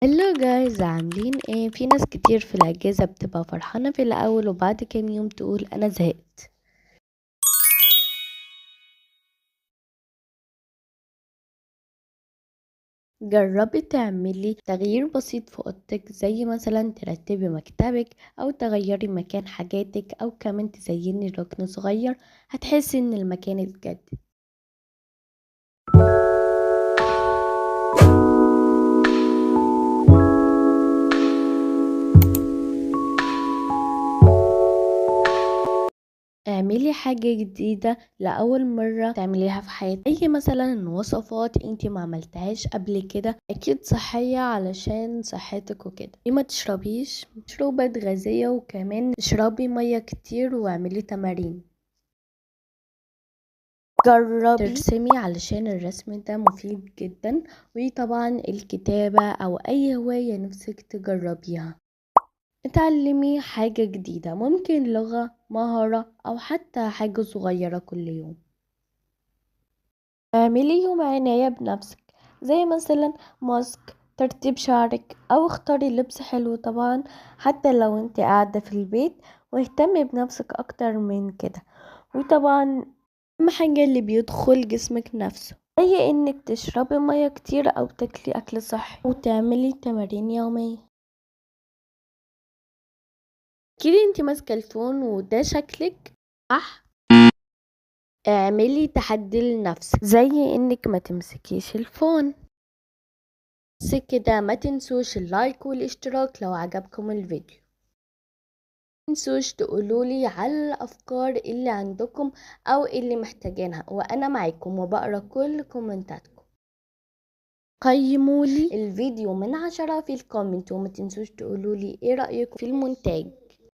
هلو جايز، عاملين ايه؟ في ناس كتير في الاجازة بتبقى فرحانة في الاول وبعد كام يوم تقول انا زهقت. جربي تعملي تغيير بسيط في اوضتك، زي مثلا ترتبي مكتبك او تغيري مكان حاجاتك او كمان تزيني ركن صغير. هتحسي ان المكان اتجدد. اعملي حاجة جديدة لأول مرة تعمليها في حياتك، أي مثلا وصفات انتي ما عملتهاش قبل كده، أكيد صحية علشان صحتك وكده. ما تشربيش مشروبات غازية، وكمان تشربي مية كتير واعملي تمارين. جربي ترسمي علشان الرسم ده مفيد جدا، وطبعا الكتابة أو أي هواية نفسك تجربيها. اتعلمي حاجة جديدة، ممكن لغة، مهارة، أو حتى حاجة صغيرة كل يوم. اعملي يوم عناية بنفسك، زي مثلا ماسك، ترتيب شعرك، أو اختاري لبس حلو طبعا حتى لو انت قاعدة في البيت. واهتمي بنفسك أكتر من كده. وطبعا أهم حاجة اللي بيدخل جسمك نفسه، زي انك تشربي مية كتير أو تاكلي أكل صحي وتعملي تمارين يومية. اكيد انت ماسكة الفون وده شكلك، صح؟ اعملي تحدي لنفسك، زي انك ما تمسكيش الفون. بس كده ما تنسوش اللايك والاشتراك لو عجبكم الفيديو. ما تنسوش تقولولي على الافكار اللي عندكم او اللي محتاجينها، وانا معاكم وبقرا كل كومنتاتكم. قيمولي الفيديو من 10 في الكومنت، وما تنسوش تقولولي ايه رأيكم في المونتاج.